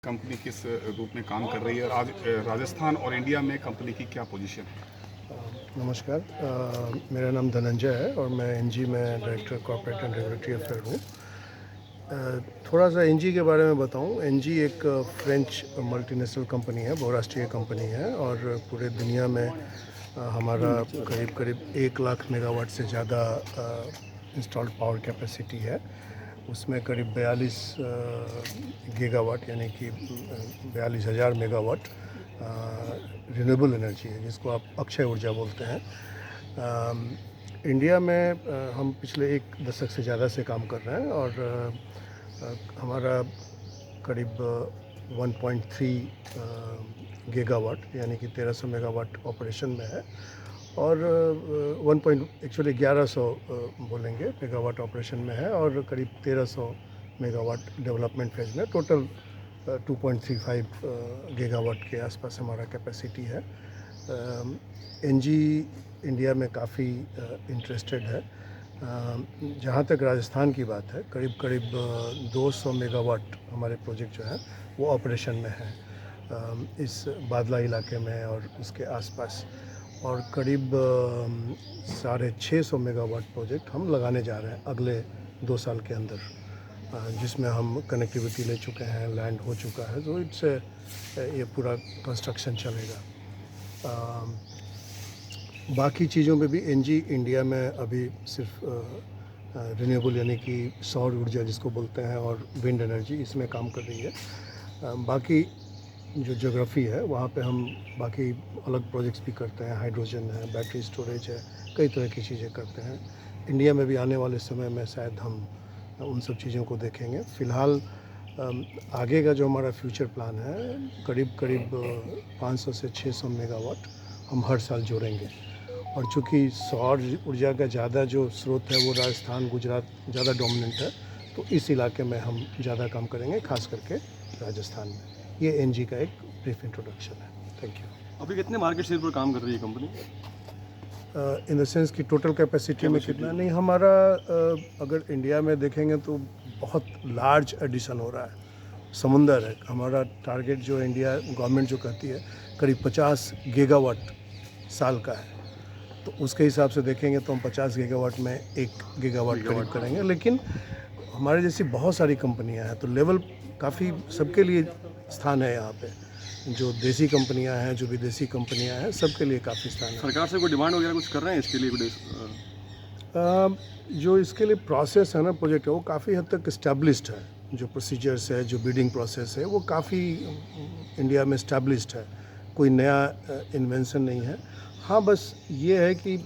Company किस रूप में काम कर रही है और आज राजस्थान और इंडिया में कंपनी की क्या पोजीशन है? नमस्कार, मेरा नाम धनंजय है और मैं एनजी में director corporate and regulatory affair हूँ। थोड़ा सा एनजी के बारे में बताऊँ। एनजी एक फ्रेंच मल्टीनेशनल कंपनी है, बहुराष्ट्रीय कंपनी है और पूरे दुनिया में हमारा करीब 1 लाख मेगावाट से ज़्यादा इंस्टॉल्ड पावर कैपेसिटी है। उसमें करीब 42 गीगावाट यानी कि 42,000 मेगावाट रिन्यूएबल एनर्जी है, जिसको आप अक्षय ऊर्जा बोलते हैं। इंडिया में हम पिछले 1 दशक से ज़्यादा से काम कर रहे हैं और हमारा करीब 1.3 गीगावाट यानी कि 1300 मेगावाट ऑपरेशन में है और 1100 बोलेंगे मेगावाट ऑपरेशन में है और करीब 1300 मेगावाट डेवलपमेंट फेज में। टोटल 2.35 गीगावाट के आसपास हमारा कैपेसिटी है। एनजी इंडिया में काफ़ी इंटरेस्टेड है। जहाँ तक राजस्थान की बात है, करीब 200 मेगावाट हमारे प्रोजेक्ट जो हैं वो ऑपरेशन में है इस बादला इलाके में और उसके आसपास, और करीब 650 मेगावाट प्रोजेक्ट हम लगाने जा रहे हैं अगले 2 साल के अंदर, जिसमें हम कनेक्टिविटी ले चुके हैं, लैंड हो चुका है, तो इससे ये पूरा कंस्ट्रक्शन चलेगा। बाकी चीज़ों में भी एनजी इंडिया में अभी सिर्फ रिन्यूएबल यानी कि सौर ऊर्जा जिसको बोलते हैं और विंड एनर्जी, इसमें काम कर रही है। बाकी जो ज्योग्राफी है वहाँ पे हम बाकी अलग प्रोजेक्ट्स भी करते हैं, हाइड्रोजन है, बैटरी स्टोरेज है, कई तरह की चीज़ें करते हैं। इंडिया में भी आने वाले समय में शायद हम उन सब चीज़ों को देखेंगे। फ़िलहाल आगे का जो हमारा फ्यूचर प्लान है, करीब 500 से 600 मेगावाट हम हर साल जोड़ेंगे। और चूँकि सौर ऊर्जा का ज़्यादा जो स्रोत है वो राजस्थान, गुजरात ज़्यादा डोमिनेंट है, तो इस इलाके में हम ज़्यादा काम करेंगे, खास करके राजस्थान में। ये एनजी का एक ब्रीफ इंट्रोडक्शन है। Thank you. अभी कितने मार्केट शेयर पर काम कर रही है कंपनी? इन द सेंस कि टोटल कैपेसिटी में कितना नहीं, हमारा अगर इंडिया में देखेंगे तो बहुत लार्ज एडिशन हो रहा है। समुंदर है हमारा टारगेट, जो इंडिया गवर्नमेंट जो कहती है करीब 50 गीगावाट साल का है, तो उसके हिसाब से देखेंगे तो हम 50 गीगावाट में 1 गीगावाट करीब करेंगे। लेकिन हमारे जैसी बहुत सारी कंपनियां हैं, तो लेवल काफ़ी सबके लिए स्थान है यहाँ पे। जो देसी कंपनियां हैं, जो विदेशी कंपनियां हैं, सबके लिए काफ़ी स्थान है। सरकार से कोई डिमांड वगैरह कुछ कर रहे हैं इसके लिए? जो इसके लिए प्रोसेस है ना, प्रोजेक्ट है, वो काफ़ी हद तक इस्टेब्लिश्ड है। जो प्रोसीजर्स है, जो बिडिंग प्रोसेस है, वो काफ़ी इंडिया में इस्टेब्लिश्ड है। कोई नया इन्वेंशन नहीं है। हाँ, बस ये है कि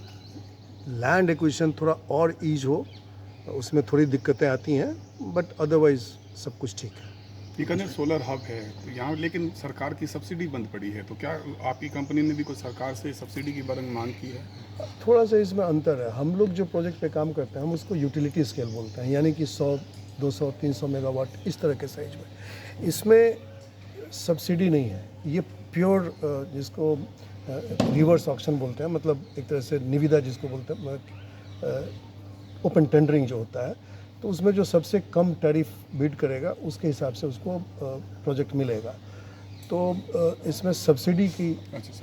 लैंड एक्विजिशन थोड़ा और ईज हो, उसमें थोड़ी दिक्कतें आती हैं, बट अदरवाइज़ सब कुछ ठीक है। बीकानेर सोलर हब है तो यहाँ, लेकिन सरकार की सब्सिडी बंद पड़ी है, तो क्या आपकी कंपनी ने भी कोई सरकार से सब्सिडी की बारे में मांग की है? थोड़ा सा इसमें अंतर है। हम लोग जो प्रोजेक्ट पे काम करते हैं, हम उसको यूटिलिटी स्केल बोलते हैं, यानी कि 100, 200, 300 मेगावाट इस तरह के साइज में। इसमें सब्सिडी नहीं है, ये प्योर जिसको रिवर्स ऑक्शन बोलते हैं, मतलब एक तरह से निविदा जिसको बोलते हैं, ओपन टेंडरिंग जो होता है, तो उसमें जो सबसे कम टैरिफ बिड करेगा उसके हिसाब से उसको प्रोजेक्ट मिलेगा। तो इसमें सब्सिडी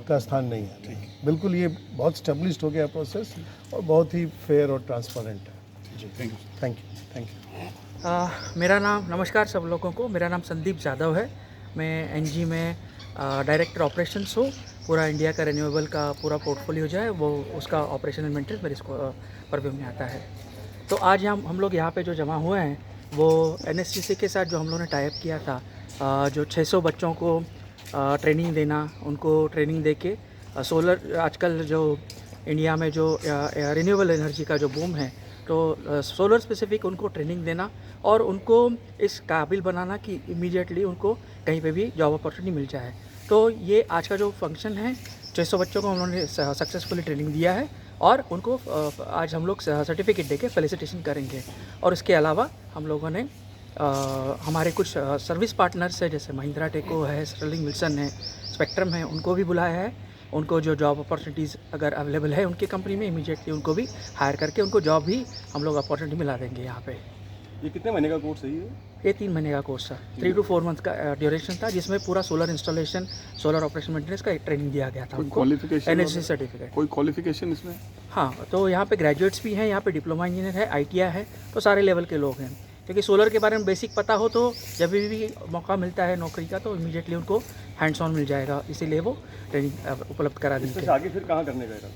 का स्थान नहीं है। बिल्कुल, ये बहुत स्टेब्लिश्ड हो गया प्रोसेस और बहुत ही फेयर और ट्रांसपेरेंट है। जी, थैंक यू। Thank you. मेरा नाम, नमस्कार सब लोगों को, मेरा नाम संदीप जाधव है। मैं एनजी में डायरेक्टर ऑपरेशंस हूँ। पूरा इंडिया का रिन्यूएबल का पूरा पोर्टफोलियो जो है वो उसका ऑपरेशन एंड मेंटेनेंस मेरे इसको परव्यू में आता है। तो आज हम लोग यहाँ पे जो जमा हुए हैं वो एनएसटीसी के साथ जो हम लोगों ने टाई अप किया था, जो 600 बच्चों को ट्रेनिंग देना, उनको ट्रेनिंग देके सोलर, आजकल जो इंडिया में जो रिन्यूएबल एनर्जी का जो बूम है, तो सोलर स्पेसिफिक उनको ट्रेनिंग देना और उनको इस काबिल बनाना कि इमीडिएटली उनको कहीं पे भी जॉब अपॉर्चुनिटी मिल जाए। तो ये आज का जो फंक्शन है, 600 बच्चों को हम लोगों ने सक्सेसफुली ट्रेनिंग दिया है और उनको आज हम लोग सर्टिफिकेट देके फेलिसिटेशन करेंगे। और इसके अलावा हम लोगों ने हमारे कुछ सर्विस पार्टनर्स है, जैसे महिंद्रा टेको है, स्टर्लिंग विल्सन है, स्पेक्ट्रम है, उनको भी बुलाया है। उनको जो जॉब अपॉर्चुनिटीज़ अगर अवेलेबल है उनकी कंपनी में, इमीडिएटली उनको भी हायर करके उनको जॉब भी हम लोग अपॉर्चुनिटी मिला देंगे यहाँ पे। ये कितने महीने का कोर्स है ये? ये 3 महीने का कोर्स था, 3 to 4 मंथ का ड्यूरेशन था, जिसमें पूरा solar installation, solar operation maintenance का ट्रेनिंग दिया गया था कोई उनको, qualification एनएसडी वगैरह? सर्टिफिकेट। कोई क्वालिफिकेशन इसमें? हाँ, तो यहाँ पे ग्रेजुएट्स भी हैं, यहाँ पे डिप्लोमा इंजीनियर है, ITI है, तो सारे लेवल के लोग हैं। क्योंकि सोलर के बारे में बेसिक पता हो तो जब भी मौका मिलता है नौकरी का तो इमीडिएटली उनको हैंड्स ऑन मिल जाएगा, इसीलिए वो ट्रेनिंग उपलब्ध करा दी इसमें है। आगे फिर कहाँ करने का है?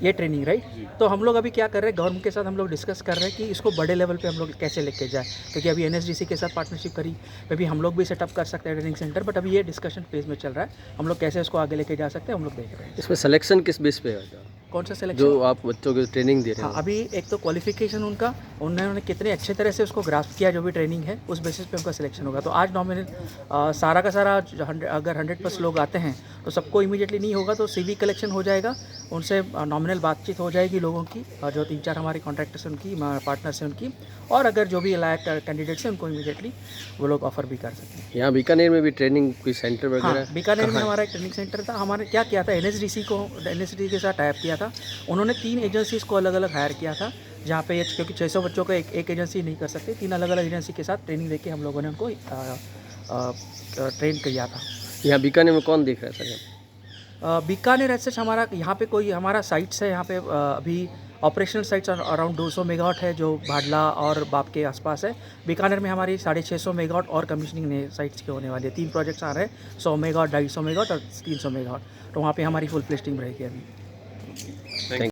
ये ट्रेनिंग राइट। तो हम लोग अभी क्या कर रहे हैं, गवर्नमेंट के साथ हम लोग डिस्कस कर रहे हैं कि इसको बड़े लेवल पे हम लोग कैसे लेके जाए, क्योंकि अभी NSDC के साथ पार्टनरशिप करी, अभी हम लोग भी सेटअप कर सकते हैं ट्रेनिंग सेंटर, बट अभी ये डिस्कशन फेज में चल रहा है, हम लोग कैसे इसको आगे लेके जा सकते हैं हम लोग देख रहे हैं। इसमें सिलेक्शन किस बेस पे है? कौन सा सिलेक्शन? जो आप बच्चों को ट्रेनिंग दे रहे हाँ, हैं, अभी एक तो क्वालिफिकेशन उनका, उन्होंने कितने अच्छे तरह से उसको ग्रास्प किया, जो भी ट्रेनिंग है उस बेसिस पे उनका सिलेक्शन होगा। तो आज नॉमिनल सारा का सारा अगर 100+ लोग आते हैं तो सबको इमीडिएटली नहीं होगा, तो CV कलेक्शन हो जाएगा, उनसे नॉमिनल बातचीत हो जाएगी लोगों की, जो 3-4 हमारे कॉन्ट्रैक्टर्स हैं उनकी, पार्टनर्स हैं उनकी, और अगर जो भी लायक कैंडिडेट्स हैं उनको इमीडिएटली वो लोग ऑफर भी कर सकते हैं। यहाँ बीकानेर में भी ट्रेनिंग कोई सेंटर हाँ, वगैरह? बीकानेर में हमारा एक ट्रेनिंग सेंटर था। हमारे क्या किया था, NSDC के साथ टाइप किया था, उन्होंने 3 एजेंसीज़ को अलग अलग हायर किया था, जहाँ पे क्योंकि 600 बच्चों को एक एजेंसी नहीं कर सकती, 3 अलग अलग एजेंसी के साथ ट्रेनिंग देके हम लोगों ने उनको ट्रेन किया था। यहाँ बीकानेर में कौन देख रहा है सर? बीकानेर ऐसे हमारा यहाँ पे कोई हमारा साइट्स है, यहाँ पे अभी ऑपरेशनल साइट्स अराउंड 200 मेगावाट है जो भाडला और बाप के आसपास है। बीकानेर में हमारी 650 मेगावाट और कमीशनिंग साइट्स के होने वाले हैं, 3 प्रोजेक्ट्स आ रहे हैं, 100 मेगावाट, 250 मेगावाट और 300 मेगावाट, तो वहाँ पे हमारी फुल फ्लेज टीम रहेगी अभी।